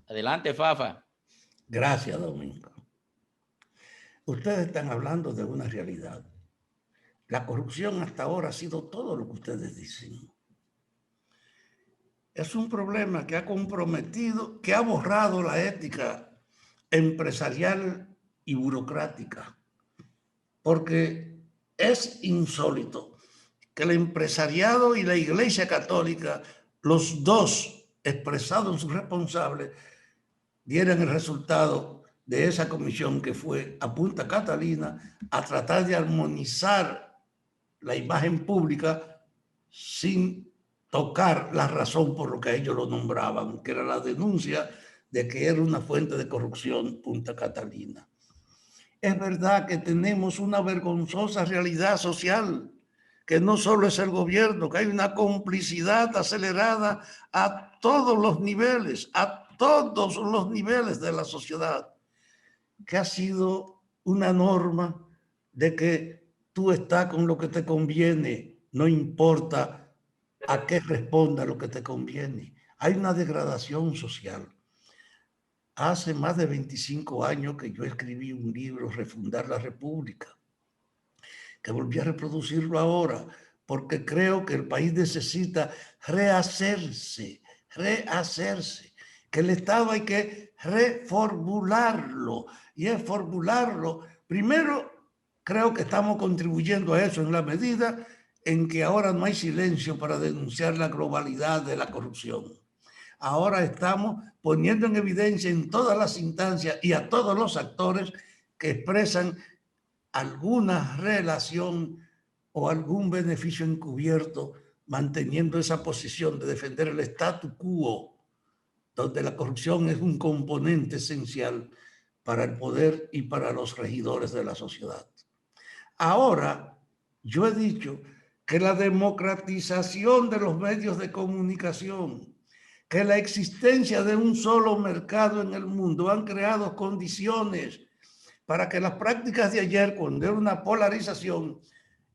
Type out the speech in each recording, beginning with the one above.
Adelante, Fafa. Gracias, Domingo. Ustedes están hablando de una realidad. La corrupción hasta ahora ha sido todo lo que ustedes dicen. Es un problema que ha comprometido, que ha borrado la ética empresarial y burocrática, porque es insólito que el empresariado y la Iglesia Católica, los dos expresados sus responsables, dieran el resultado de esa comisión que fue a Punta Catalina a tratar de armonizar la imagen pública sin tocar la razón por lo que ellos lo nombraban, que era la denuncia de que era una fuente de corrupción Punta Catalina. Es verdad que tenemos una vergonzosa realidad social, que no solo es el gobierno, que hay una complicidad acelerada a todos los niveles de la sociedad, que ha sido una norma de que tú estás con lo que te conviene, no importa a qué responda lo que te conviene. Hay una degradación social. Hace más de 25 años que yo escribí un libro, Refundar la República, que volví a reproducirlo ahora, porque creo que el país necesita rehacerse, que el Estado hay que reformularlo, y es formularlo. Primero, creo que estamos contribuyendo a eso en la medida en que ahora no hay silencio para denunciar la globalidad de la corrupción. Ahora estamos poniendo en evidencia en todas las instancias y a todos los actores que expresan alguna relación o algún beneficio encubierto, manteniendo esa posición de defender el statu quo, donde la corrupción es un componente esencial para el poder y para los regidores de la sociedad. Ahora, yo he dicho que la democratización de los medios de comunicación, que la existencia de un solo mercado en el mundo han creado condiciones para que las prácticas de ayer, cuando era una polarización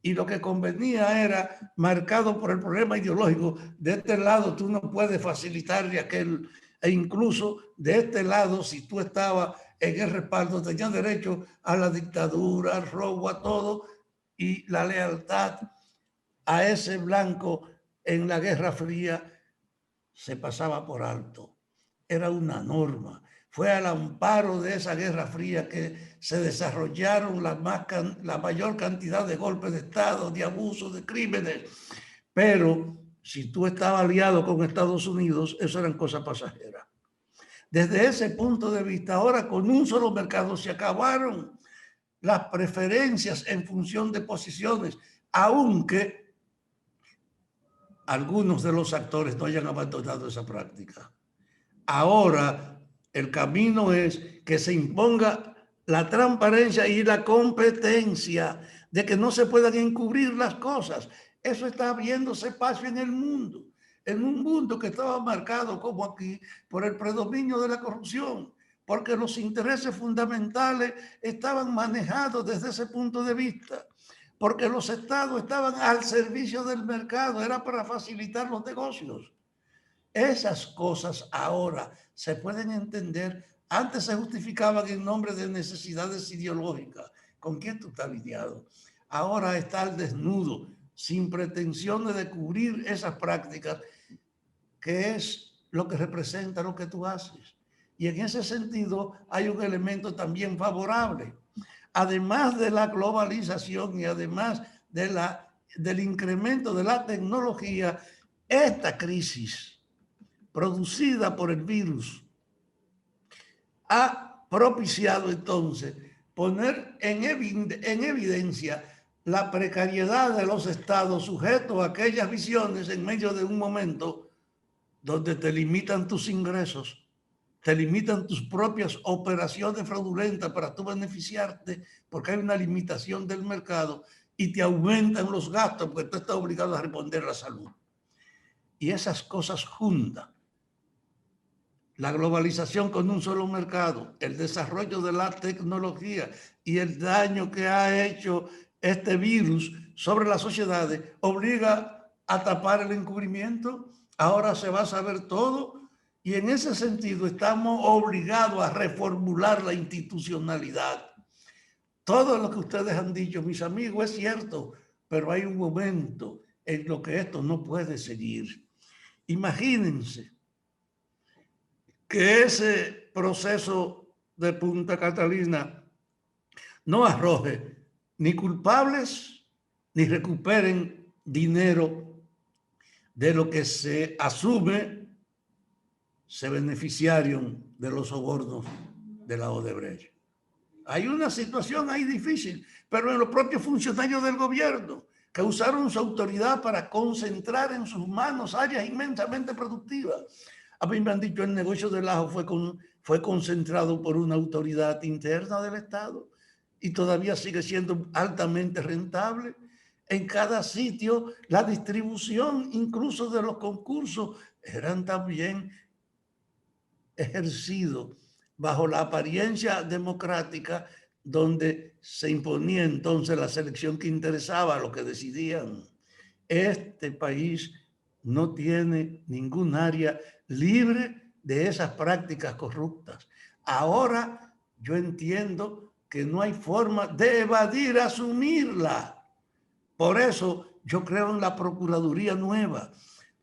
y lo que convenía era marcado por el problema ideológico, de este lado tú no puedes facilitar de aquel, e incluso de este lado, si tú estabas en el respaldo, tenías derecho a la dictadura, al robo, a todo, y la lealtad a ese blanco en la Guerra Fría se pasaba por alto. Era una norma. Fue al amparo de esa Guerra Fría que se desarrollaron la mayor cantidad de golpes de Estado, de abusos, de crímenes. Pero si tú estabas aliado con Estados Unidos, eso eran cosas pasajeras. Desde ese punto de vista, ahora con un solo mercado se acabaron las preferencias en función de posiciones, aunque algunos de los actores no hayan abandonado esa práctica. Ahora el camino es que se imponga la transparencia y la competencia, de que no se puedan encubrir las cosas. Eso está abriéndose espacio en el mundo, en un mundo que estaba marcado como aquí por el predominio de la corrupción, porque los intereses fundamentales estaban manejados desde ese punto de vista, porque los estados estaban al servicio del mercado, era para facilitar los negocios. Esas cosas ahora se pueden entender. Antes se justificaban en nombre de necesidades ideológicas. ¿Con quién tú estás lidiado? Ahora está al desnudo, sin pretensiones de cubrir esas prácticas, que es lo que representa lo que tú haces. Y en ese sentido hay un elemento también favorable. Además de la globalización y además del incremento de la tecnología, esta crisis producida por el virus ha propiciado entonces poner en evidencia la precariedad de los estados sujetos a aquellas visiones en medio de un momento donde te limitan tus ingresos, te limitan tus propias operaciones fraudulentas para tú beneficiarte, porque hay una limitación del mercado, y te aumentan los gastos porque tú estás obligado a responder a la salud. Y esas cosas juntas, la globalización con un solo mercado, el desarrollo de la tecnología y el daño que ha hecho este virus sobre las sociedades, obliga a tapar el encubrimiento. Ahora se va a saber todo Y en ese sentido estamos obligados a reformular la institucionalidad. Todo lo que ustedes han dicho, mis amigos, es cierto, pero hay un momento en lo que esto no puede seguir. Imagínense que ese proceso de Punta Catalina no arroje ni culpables ni recuperen dinero de lo que se asume se beneficiaron de los sobornos de la Odebrecht. Hay una situación ahí difícil, pero en los propios funcionarios del gobierno que usaron su autoridad para concentrar en sus manos áreas inmensamente productivas. A mí me han dicho el negocio del ajo fue concentrado por una autoridad interna del Estado y todavía sigue siendo altamente rentable. En cada sitio, la distribución incluso de los concursos eran también ejercidos bajo la apariencia democrática, donde se imponía entonces la selección que interesaba a lo que decidían. Este país no tiene ningún área libre de esas prácticas corruptas. Ahora yo entiendo que no hay forma de evadir, asumirla. Por eso yo creo en la Procuraduría nueva.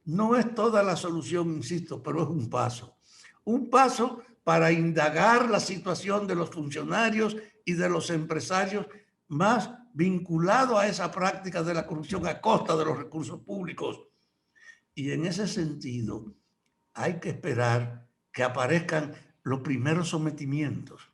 No es toda la solución, insisto, pero es un paso. Un paso para indagar la situación de los funcionarios y de los empresarios más vinculados a esa práctica de la corrupción a costa de los recursos públicos. Y en ese sentido, hay que esperar que aparezcan los primeros sometimientos.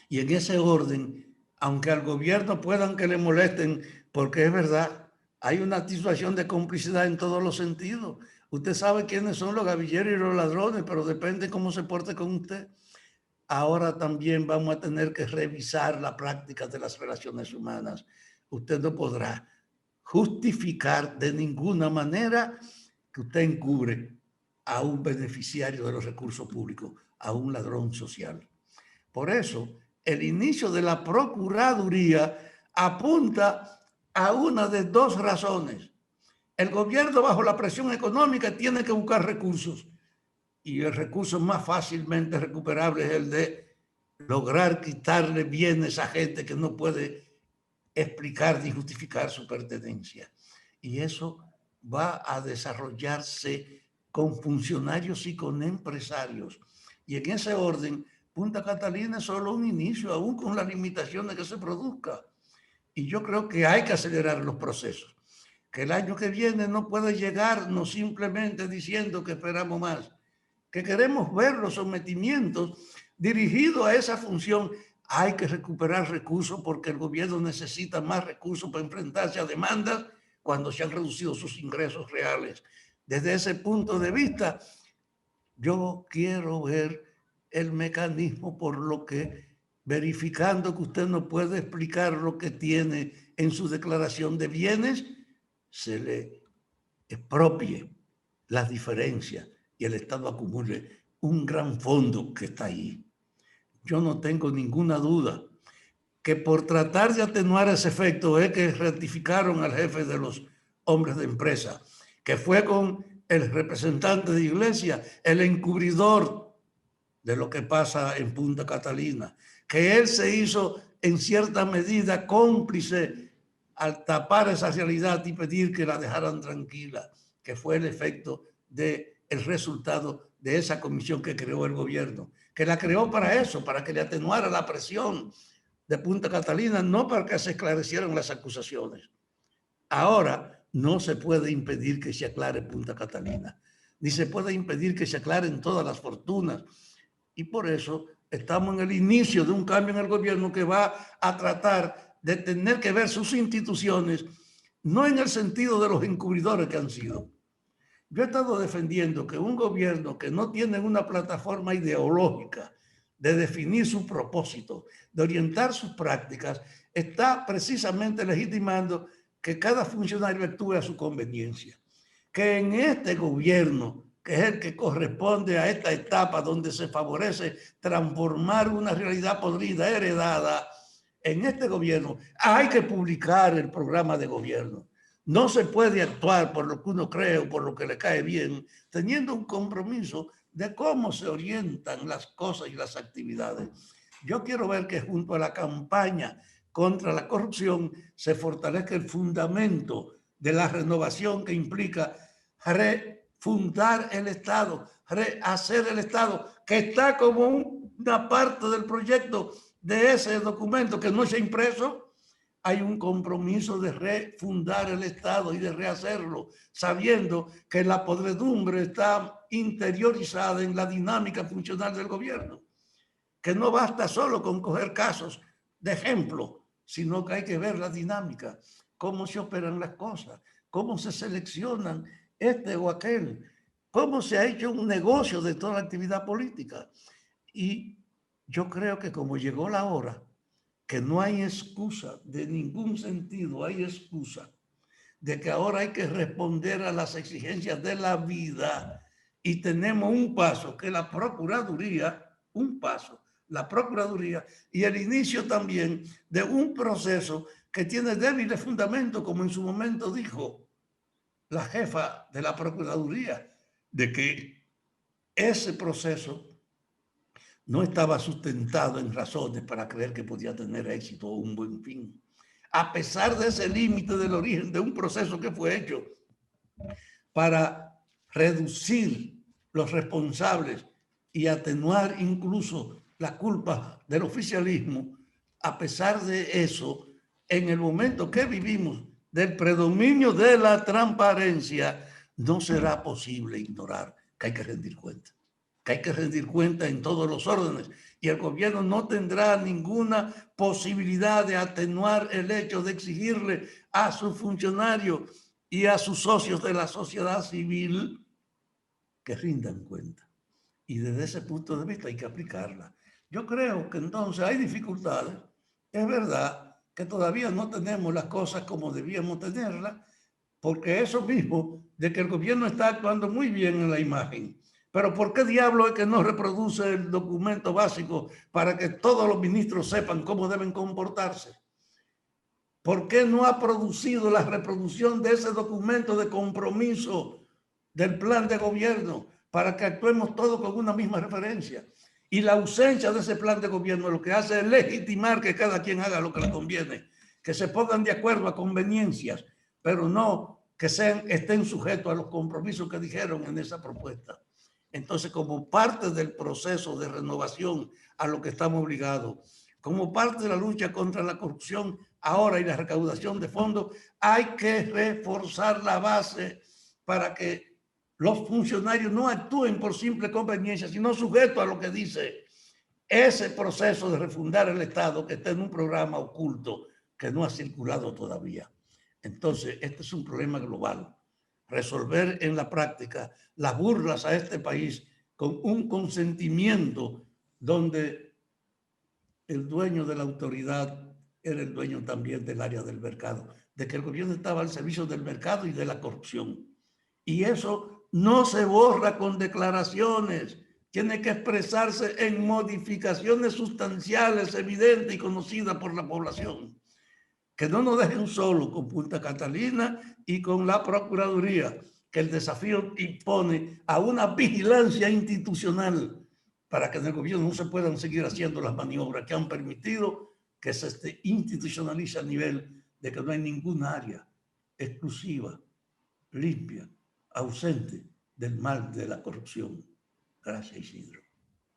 Y en ese orden, aunque al gobierno puedan que le molesten, porque es verdad, hay una situación de complicidad en todos los sentidos. Usted sabe quiénes son los gavilleros y los ladrones, pero depende cómo se porte con usted. Ahora también vamos a tener que revisar la práctica de las relaciones humanas. Usted no podrá justificar de ninguna manera que usted encubre a un beneficiario de los recursos públicos, a un ladrón social. Por eso, el inicio de la Procuraduría apunta a una de dos razones. El gobierno, bajo la presión económica, tiene que buscar recursos. Y el recurso más fácilmente recuperable es el de lograr quitarle bienes a gente que no puede explicar ni justificar su pertenencia. Y eso va a desarrollarse con funcionarios y con empresarios. Y en ese orden, Punta Catalina es solo un inicio, aún con las limitaciones que se produzca. Y yo creo que hay que acelerar los procesos. Que el año que viene no puede llegarnos simplemente diciendo que esperamos más, que queremos ver los sometimientos dirigidos a esa función. Hay que recuperar recursos porque el gobierno necesita más recursos para enfrentarse a demandas cuando se han reducido sus ingresos reales. Desde ese punto de vista, yo quiero ver el mecanismo por lo que, verificando que usted no puede explicar lo que tiene en su declaración de bienes, se le expropie las diferencias y el Estado acumule un gran fondo que está ahí. Yo no tengo ninguna duda que por tratar de atenuar ese efecto es que ratificaron al jefe de los hombres de empresa, que fue con el representante de Iglesia, el encubridor de lo que pasa en Punta Catalina, que él se hizo en cierta medida cómplice al tapar esa realidad y pedir que la dejaran tranquila, que fue el efecto del resultado de esa comisión que creó el gobierno, que la creó para eso, para que le atenuara la presión de Punta Catalina, no para que se esclarecieran las acusaciones. Ahora no se puede impedir que se aclare Punta Catalina, ni se puede impedir que se aclaren todas las fortunas. Y por eso estamos en el inicio de un cambio en el gobierno que va a tratar de tener que ver sus instituciones, no en el sentido de los encubridores que han sido. Yo he estado defendiendo que un gobierno que no tiene una plataforma ideológica de definir su propósito, de orientar sus prácticas, está precisamente legitimando que cada funcionario actúe a su conveniencia. Que en este gobierno, que es el que corresponde a esta etapa donde se favorece transformar una realidad podrida, heredada, en este gobierno hay que publicar el programa de gobierno. No se puede actuar por lo que uno cree o por lo que le cae bien, teniendo un compromiso de cómo se orientan las cosas y las actividades. Yo quiero ver que junto a la campaña contra la corrupción se fortalezca el fundamento de la renovación que implica refundar el Estado, rehacer el Estado, que está como una parte del proyecto de ese documento que no se ha impreso. Hay un compromiso de refundar el Estado y de rehacerlo, sabiendo que la podredumbre está interiorizada en la dinámica funcional del gobierno, que no basta solo con coger casos de ejemplo, sino que hay que ver la dinámica, cómo se operan las cosas, cómo se seleccionan este o aquel, cómo se ha hecho un negocio de toda la actividad política. Y yo creo que como llegó la hora, que no hay excusa de ningún sentido, hay excusa de que ahora hay que responder a las exigencias de la vida y tenemos un paso que la Procuraduría, un paso, la Procuraduría y el inicio también de un proceso que tiene débiles fundamentos, como en su momento dijo la jefa de la Procuraduría, de que ese proceso no estaba sustentado en razones para creer que podía tener éxito o un buen fin. A pesar de ese límite del origen de un proceso que fue hecho para reducir los responsables y atenuar incluso la culpa del oficialismo, a pesar de eso, en el momento que vivimos del predominio de la transparencia, no será posible ignorar que hay que rendir cuenta, que hay que rendir cuenta en todos los órdenes, y el gobierno no tendrá ninguna posibilidad de atenuar el hecho de exigirle a sus funcionarios y a sus socios de la sociedad civil que rindan cuenta. Y desde ese punto de vista hay que aplicarla. Yo creo que entonces hay dificultades. Es verdad que todavía no tenemos las cosas como debíamos tenerlas, porque eso mismo de que el gobierno está actuando muy bien en la imagen. Pero ¿por qué diablo es que no reproduce el documento básico para que todos los ministros sepan cómo deben comportarse? ¿Por qué no ha producido la reproducción de ese documento de compromiso del plan de gobierno para que actuemos todos con una misma referencia? Y la ausencia de ese plan de gobierno lo que hace es legitimar que cada quien haga lo que le conviene, que se pongan de acuerdo a conveniencias, pero no que estén sujetos a los compromisos que dijeron en esa propuesta. Entonces, como parte del proceso de renovación a lo que estamos obligados, como parte de la lucha contra la corrupción ahora y la recaudación de fondos, hay que reforzar la base para que los funcionarios no actúen por simple conveniencia, sino sujetos a lo que dice ese proceso de refundar el Estado que está en un programa oculto que no ha circulado todavía. Entonces, este es un problema global. Resolver en la práctica las burlas a este país con un consentimiento donde el dueño de la autoridad era el dueño también del área del mercado, de que el gobierno estaba al servicio del mercado y de la corrupción. Y eso no se borra con declaraciones, tiene que expresarse en modificaciones sustanciales, evidentes y conocidas por la población. Que no nos dejen solo con Punta Catalina y con la Procuraduría, que el desafío impone a una vigilancia institucional para que en el gobierno no se puedan seguir haciendo las maniobras que han permitido que se institucionalice a nivel de que no hay ninguna área exclusiva, limpia, ausente del mal de la corrupción. Gracias, Isidro.